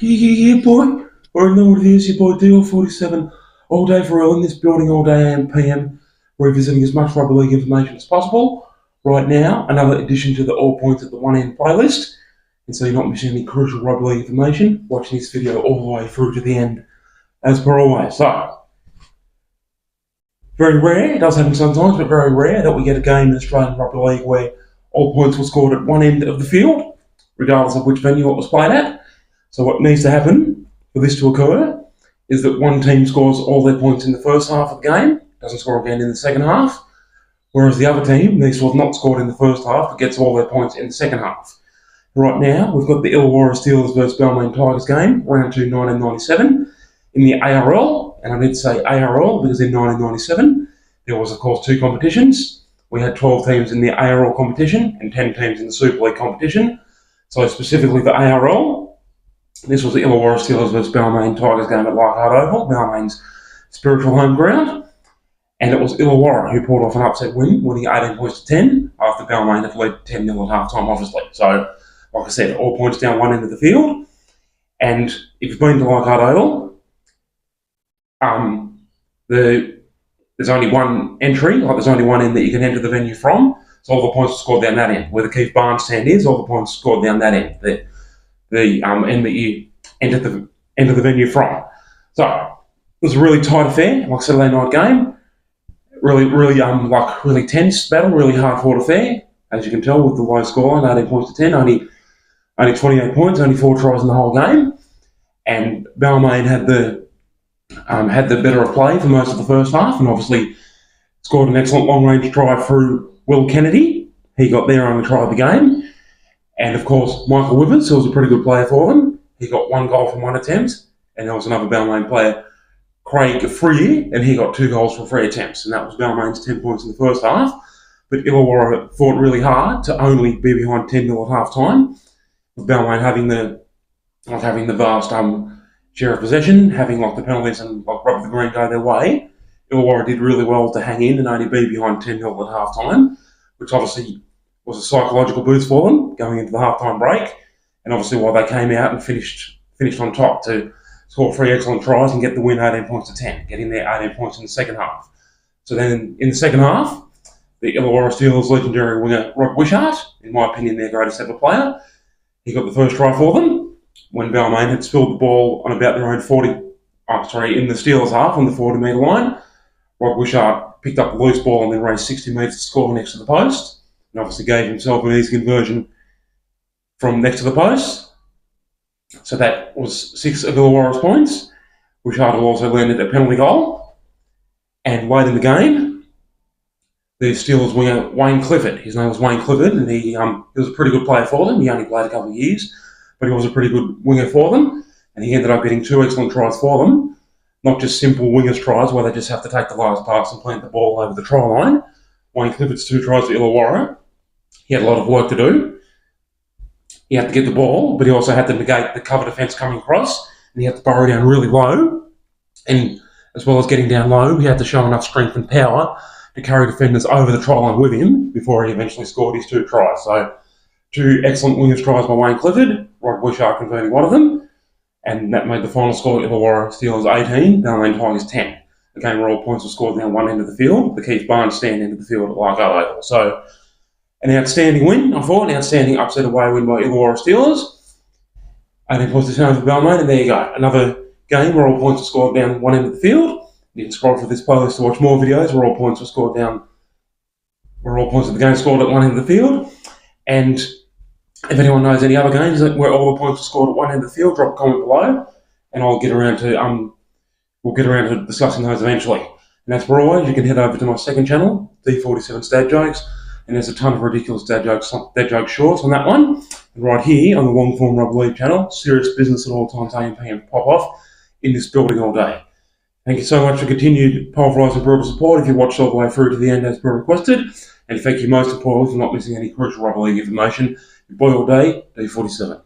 Yeah, boy. I know what it is, your boy DL47. All day for real in this building, all day AM, PM, revisiting as much rugby league information as possible. Right now, another addition to the All Points at the One End playlist. And so you're not missing any crucial rugby league information, watching this video all the way through to the end, as per always. So, very rare, it does happen sometimes, but very rare that we get a game in Australian Rugby League where all points were scored at one end of the field, regardless of which venue it was played at. So what needs to happen for this to occur is that one team scores all their points in the first half of the game, doesn't score again in the second half, whereas the other team needs to have not scored in the first half but gets all their points in the second half. Right now, we've got the Illawarra Steelers versus Balmain Tigers game, round 2, 1997, in the ARL, and I need to say ARL because in 1997 there was, of course, two competitions. We had 12 teams in the ARL competition and 10 teams in the Super League competition. So specifically for ARL, this was the Illawarra Steelers versus Balmain Tigers game at Leichhardt Oval, Balmain's spiritual home ground. And it was Illawarra who pulled off an upset win, winning 18 points to 10, after Balmain had led 10-0 at half-time, obviously. So, like I said, all points down one end of the field. And if you've been to Leichhardt Oval, there's only one entry, like there's only one end that you can enter the venue from. So all the points are scored down that end. Where the Keith Barnes stand is, all the points are scored down that end. The end that you enter the venue from. So it was a really tight affair, like Saturday night game. Really tense battle, really hard fought affair. As you can tell with the low scoreline, 18 points to 10, only 28 points, only 4 tries in the whole game. And Balmain had the better of play for most of the first half, and obviously scored an excellent long-range try through Will Kennedy. He got there on the try of the game. And of course, Michael Withers, who was a pretty good player for them. He got 1 goal from 1 attempt. And there was another Balmain player, Craig Free, and he got 2 goals from 3 attempts. And that was Balmain's 10 points in the first half. But Illawarra fought really hard to only be behind 10-0 at half-time, with Balmain having the vast share of possession, having the penalties and rubber the green go their way. Illawarra did really well to hang in and only be behind 10-0 at half-time, which obviously was a psychological boost for them going into the half-time break, and obviously while they came out and finished on top to score 3 excellent tries and get the win 18 points to 10, getting their 18 points in the second half. So then in the second half, the Illawarra Steelers legendary winger Rob Wishart, in my opinion their greatest ever player, he got the first try for them when Balmain had spilled the ball on about their own in the Steelers half on the 40-metre line. Rob Wishart picked up the loose ball and then raced 60 metres to score next to the post, and obviously gave himself an easy conversion from next to the post. So that was 6 of Illawarra's points. Wishart also landed a penalty goal. And late in the game, the Steelers winger Wayne Clifford, his name was Wayne Clifford, and he was a pretty good player for them. He only played a couple of years, but he was a pretty good winger for them, and he ended up getting 2 excellent tries for them. Not just simple wingers tries where they just have to take the last pass and plant the ball over the try line. Wayne Clifford's 2 tries for Illawarra. He had a lot of work to do. He had to get the ball, but he also had to negate the cover defence coming across, and he had to burrow down really low. And as well as getting down low, he had to show enough strength and power to carry defenders over the try line with him before he eventually scored his 2 tries. So 2 excellent wingers tries by Wayne Clifford, Rob Wishart converting 1 of them, and that made the final score Illawarra Steelers 18, Balmain Tigers 10. A game where all points were scored down one end of the field, the Keith Barnes stand end of the field at Leichhardt Oval. So an outstanding win, I thought, an outstanding upset away win by Illawarra Steelers. 18 points to 10 for Balmain, and there you go. Another game where all points were scored down one end of the field. You can scroll through this playlist to watch more videos where all points of the game scored at one end of the field. And if anyone knows any other games where all the points were scored at one end of the field, drop a comment below, and we'll get around to discussing those eventually. And as per always, you can head over to my second channel, D47 Dad Jokes, and there's a ton of ridiculous dad joke shorts on that one. And right here on the Long Form Rugby League channel, serious business at all times, AM, PM, pop off in this building all day. Thank you so much for continued pulverising brutal support if you watched all the way through to the end as per requested. And thank you most importantly for not missing any crucial rugby league information. Your boy all day, D47.